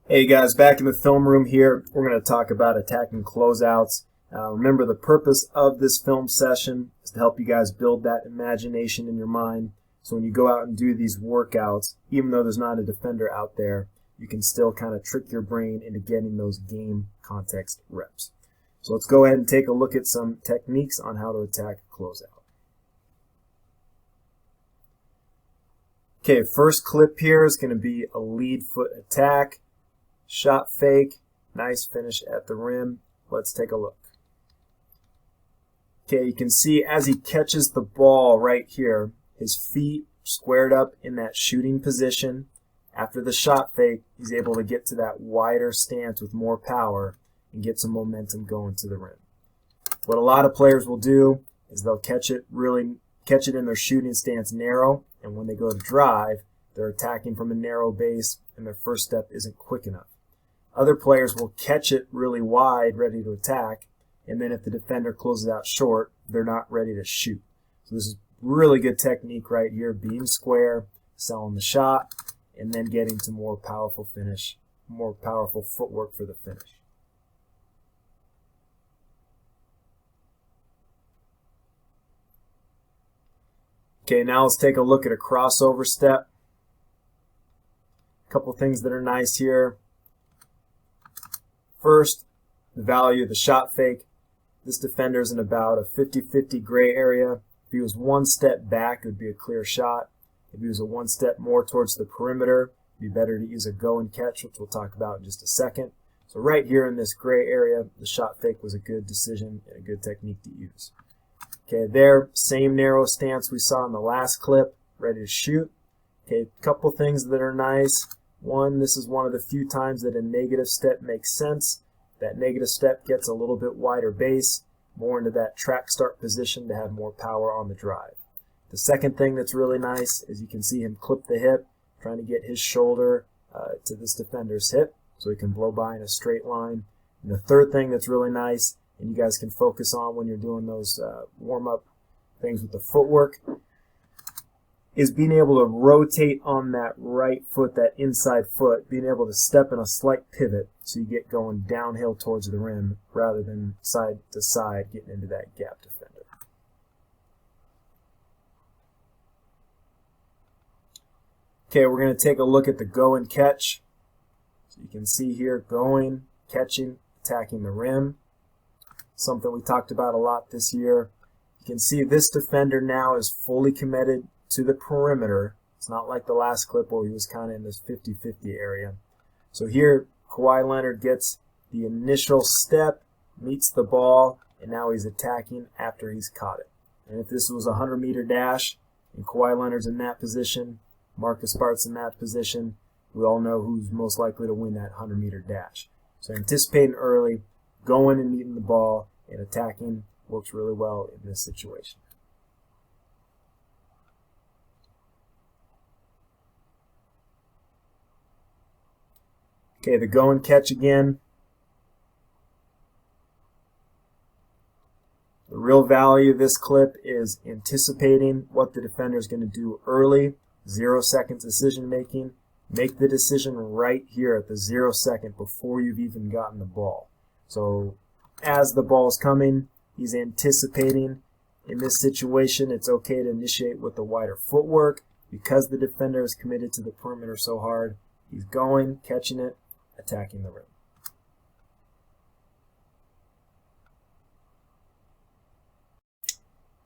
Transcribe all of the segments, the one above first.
Hey guys, back in the film room here. We're going to talk about attacking closeouts. Remember, the purpose of this film session is to help you guys build that imagination in your mind. So when you go out and do these workouts, even though there's not a defender out there, you can still kind of trick your brain into getting those game context reps. So let's go ahead and take a look at some techniques on how to attack a closeout. Okay, first clip here is going to be a lead foot attack. Shot fake, nice finish at the rim. Let's take a look. Okay, you can see as he catches the ball right here, his feet squared up in that shooting position. After the shot fake, he's able to get to that wider stance with more power and get some momentum going to the rim. What a lot of players will do is they'll catch it in their shooting stance narrow, and when they go to drive, they're attacking from a narrow base and their first step isn't quick enough. Other players will catch it really wide, ready to attack, and then if the defender closes out short, they're not ready to shoot. So this is really good technique right here, being square, selling the shot, and then getting to more powerful finish, more powerful footwork for the finish. Okay, now let's take a look at a crossover step. A couple things that are nice here. First, the value of the shot fake. This defender is in about a 50-50 gray area. If he was one step back, it would be a clear shot. If he was a one step more towards the perimeter, it would be better to use a go and catch, which we'll talk about in just a second. So right here in this gray area, the shot fake was a good decision and a good technique to use. Okay, there, same narrow stance we saw in the last clip, ready to shoot. Okay, a couple things that are nice. One, this is one of the few times that a negative step makes sense. That negative step gets a little bit wider base, more into that track start position to have more power on the drive. The second thing that's really nice is you can see him clip the hip, trying to get his shoulder to this defender's hip so he can blow by in a straight line. And the third thing that's really nice, and you guys can focus on when you're doing those warm-up things with the footwork, is being able to rotate on that right foot, that inside foot, being able to step in a slight pivot so you get going downhill towards the rim rather than side to side getting into that gap defender. Okay, we're going to take a look at the go and catch. So you can see here, going, catching, attacking the rim. Something we talked about a lot this year. You can see this defender now is fully committed to the perimeter. It's not like the last clip where he was kind of in this 50-50 area. So here, Kawhi Leonard gets the initial step, meets the ball, and now he's attacking after he's caught it. And if this was a 100-meter dash, and Kawhi Leonard's in that position, Marcus Smart's in that position, we all know who's most likely to win that 100-meter dash. So anticipating early, going and meeting the ball, and attacking works really well in this situation. Okay, the go and catch again. The real value of this clip is anticipating what the defender is going to do early, 0-second decision making. Make the decision right here at the 0 second before you've even gotten the ball. So as the ball's coming, he's anticipating. In this situation, it's okay to initiate with the wider footwork because the defender is committed to the perimeter so hard. He's going, catching it, attacking the rim.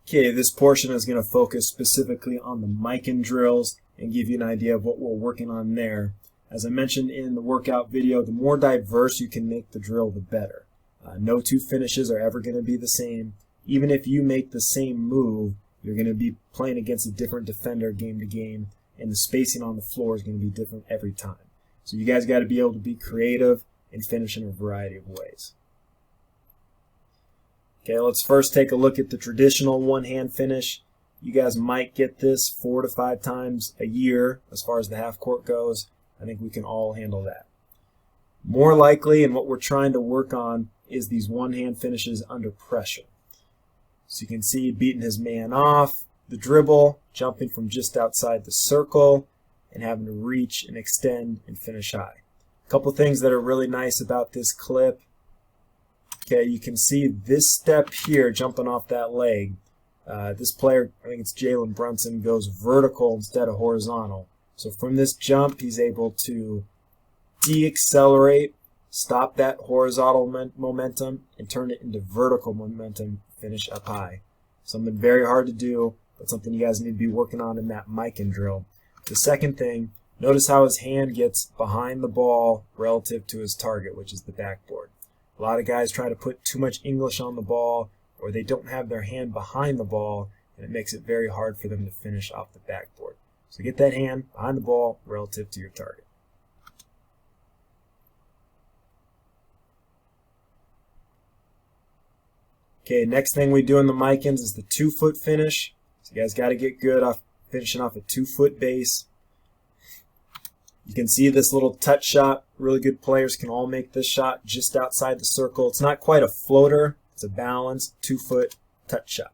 Okay, this portion is going to focus specifically on the Mikan drills and give you an idea of what we're working on there. As I mentioned in the workout video, the more diverse you can make the drill, the better. No two finishes are ever going to be the same. Even if you make the same move, you're going to be playing against a different defender game to game, and the spacing on the floor is going to be different every time. So you guys got to be able to be creative and finish in a variety of ways. Okay, let's first take a look at the traditional one-hand finish. You guys might get this 4 to 5 times a year as far as the half court goes. I think we can all handle that. More likely, and what we're trying to work on, is these one-hand finishes under pressure. So you can see beating his man off, the dribble, jumping from just outside the circle, and having to reach and extend and finish high. A A couple things that are really nice about this clip. Okay, you can see this step here jumping off that leg. This player, I think it's Jalen Brunson, goes vertical instead of horizontal. So from this jump, he's able to de-accelerate, stop that horizontal momentum, and turn it into vertical momentum, finish up high. Something very hard to do, but something you guys need to be working on in that miking drill. The second thing, notice how his hand gets behind the ball relative to his target, which is the backboard. A lot of guys try to put too much English on the ball, or they don't have their hand behind the ball, and it makes it very hard for them to finish off the backboard. So get that hand behind the ball relative to your target. Okay, next thing we do in the micins is the 2-foot finish. So you guys got to get good off finishing off a 2-foot base. You can see this little touch shot. Really good players can all make this shot just outside the circle. It's not quite a floater. It's a balanced 2-foot touch shot.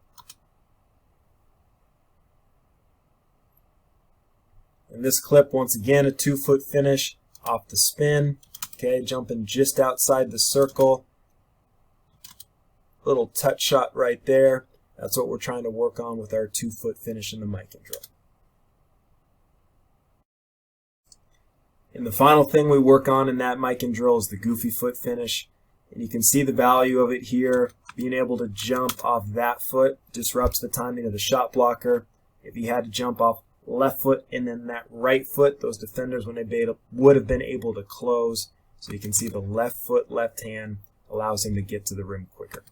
In this clip, once again, a 2-foot finish off the spin. Okay, jumping just outside the circle. Little touch shot right there. That's what we're trying to work on with our 2-foot finish in the miking drill. And the final thing we work on in that miking drill is the goofy foot finish. And you can see the value of it here. Being able to jump off that foot disrupts the timing of the shot blocker. If he had to jump off left foot and then that right foot, those defenders would have been able to close. So you can see the left foot, left hand allows him to get to the rim quicker.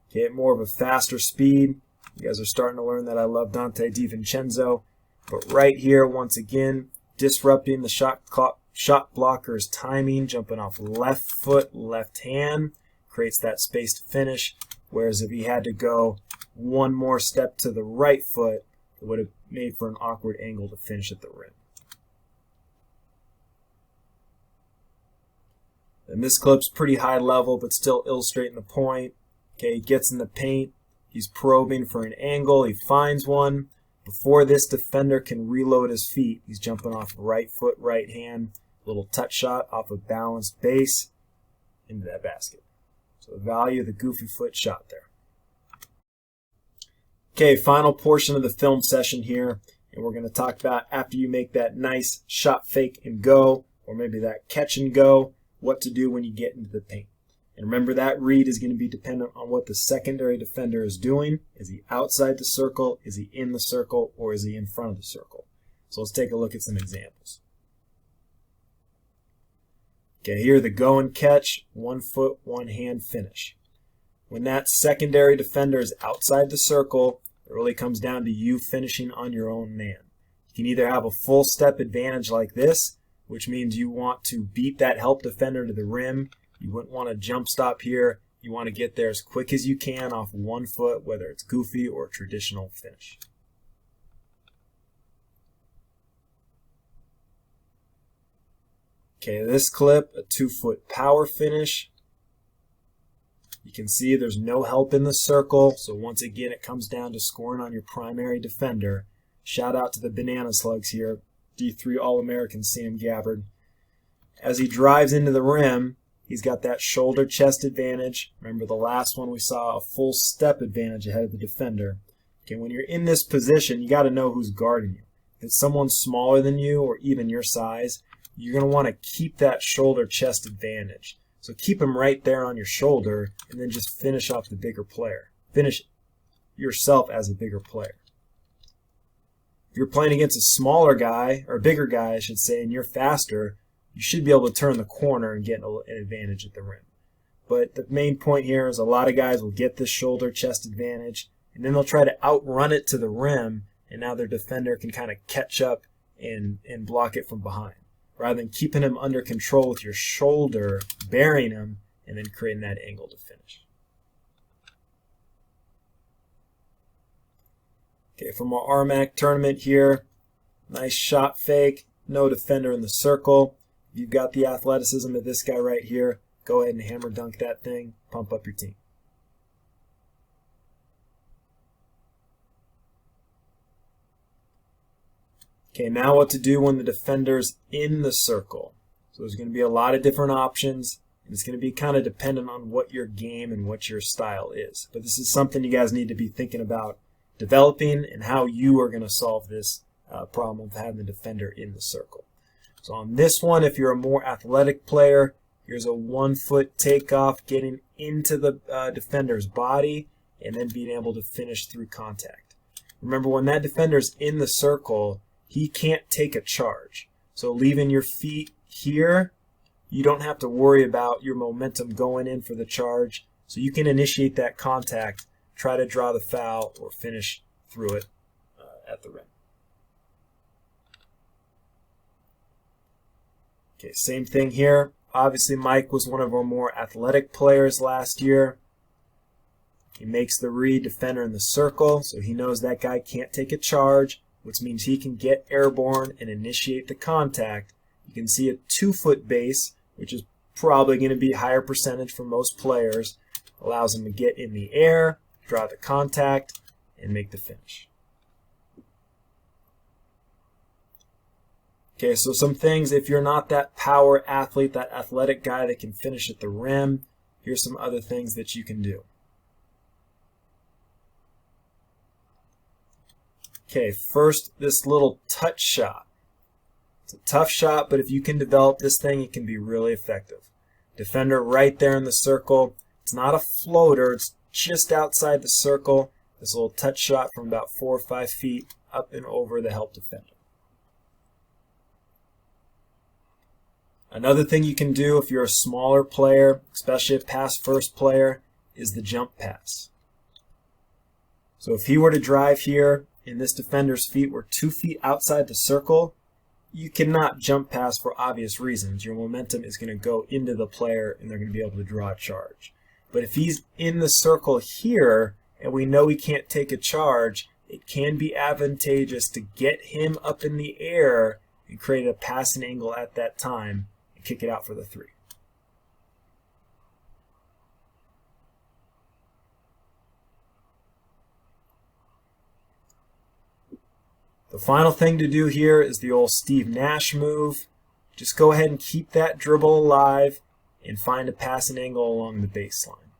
Okay, at more of a faster speed. You guys are starting to learn that I love Dante DiVincenzo. But right here, once again, disrupting the shot blocker's timing, jumping off left foot, left hand, creates that spaced finish. Whereas if he had to go one more step to the right foot, it would have made for an awkward angle to finish at the rim. And this clip's pretty high level, but still illustrating the point. Okay, he gets in the paint. He's probing for an angle. He finds one. Before this defender can reload his feet, he's jumping off right foot, right hand. Little touch shot off a balanced base into that basket. So the value of the goofy foot shot there. Okay, final portion of the film session here. And we're going to talk about after you make that nice shot fake and go, or maybe that catch and go, what to do when you get into the paint. And remember, that read is going to be dependent on what the secondary defender is doing. Is he outside the circle? Is he in the circle? Or is he in front of the circle? So let's take a look at some examples. Okay, here the go and catch, 1 foot, 1 hand finish. When that secondary defender is outside the circle, it really comes down to you finishing on your own man. You can either have a full step advantage like this, which means you want to beat that help defender to the rim. You wouldn't want to jump stop here. You want to get there as quick as you can off 1 foot, whether it's goofy or traditional finish. Okay, this clip, a 2-foot power finish. You can see there's no help in the circle, so once again it comes down to scoring on your primary defender. Shout out to the Banana Slugs here, D3 All-American Sam Gabbard. As he drives into the rim, he's got that shoulder chest advantage. Remember the last one we saw a full step advantage ahead of the defender. Okay, when you're in this position, you got to know who's guarding you. If it's someone smaller than you or even your size, you're going to want to keep that shoulder chest advantage. So keep him right there on your shoulder and then just finish off the bigger player. Finish yourself as a bigger player. If you're playing against a smaller guy, or a bigger guy I should say, and you're faster, you should be able to turn the corner and get an advantage at the rim. But the main point here is a lot of guys will get this shoulder chest advantage, and then they'll try to outrun it to the rim, and now their defender can kind of catch up and block it from behind, rather than keeping him under control with your shoulder, burying him, and then creating that angle to finish. Okay, from our RMAC tournament here, nice shot fake, no defender in the circle. You've got the athleticism of this guy right here. Go ahead and hammer dunk that thing. Pump up your team. Okay, now what to do when the defender's in the circle. So there's going to be a lot of different options, and it's going to be kind of dependent on what your game and what your style is. But this is something you guys need to be thinking about developing and how you are going to solve this problem of having the defender in the circle. So on this one, if you're a more athletic player, here's a 1 foot takeoff, getting into the defender's body and then being able to finish through contact. Remember, when that defender's in the circle, he can't take a charge. So leaving your feet here, you don't have to worry about your momentum going in for the charge. So you can initiate that contact, try to draw the foul, or finish through it at the rim. Okay, same thing here. Obviously, Mike was one of our more athletic players last year. He makes the read, defender in the circle, so he knows that guy can't take a charge, which means he can get airborne and initiate the contact. You can see a 2 foot base, which is probably going to be a higher percentage for most players. Allows him to get in the air, draw the contact, and make the finish. Okay, so some things, if you're not that power athlete, that athletic guy that can finish at the rim, here's some other things that you can do. Okay, first, this little touch shot. It's a tough shot, but if you can develop this thing, it can be really effective. Defender right there in the circle. It's not a floater, it's just outside the circle. This little touch shot from about 4 or 5 feet up and over the help defender. Another thing you can do if you're a smaller player, especially a pass-first player, is the jump pass. So if he were to drive here and this defender's feet were 2 feet outside the circle, you cannot jump pass for obvious reasons. Your momentum is going to go into the player and they're going to be able to draw a charge. But if he's in the circle here and we know he can't take a charge, it can be advantageous to get him up in the air and create a passing angle at that time and kick it out for the 3. The final thing to do here is the old Steve Nash move. Just go ahead and keep that dribble alive and find a passing angle along the baseline.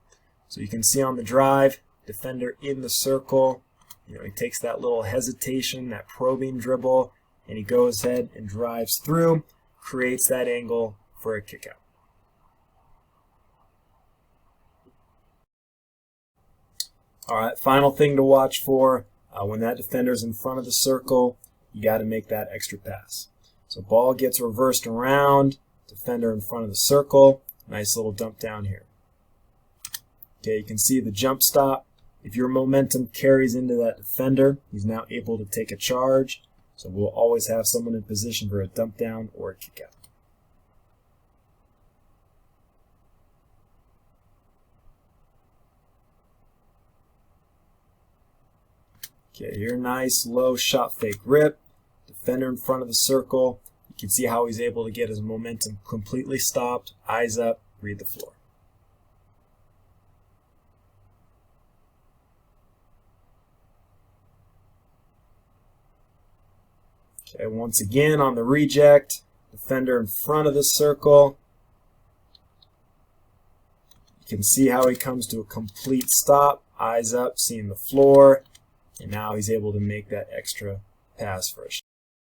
So you can see on the drive, defender in the circle. He takes that little hesitation, that probing dribble, and he goes ahead and drives through, creates that angle for a kick out. All right, final thing to watch for. When that defender's in front of the circle, you got to make that extra pass. So ball gets reversed around, defender in front of the circle, nice little dump down here. Okay, you can see the jump stop. If your momentum carries into that defender, he's now able to take a charge. So we'll always have someone in position for a dump down or a kick out. Okay, here, nice low shot fake rip. Defender in front of the circle. You can see how he's able to get his momentum completely stopped. Eyes up, read the floor. Okay, once again on the reject, defender in front of the circle. You can see how he comes to a complete stop. Eyes up, seeing the floor. And now he's able to make that extra pass for a shot.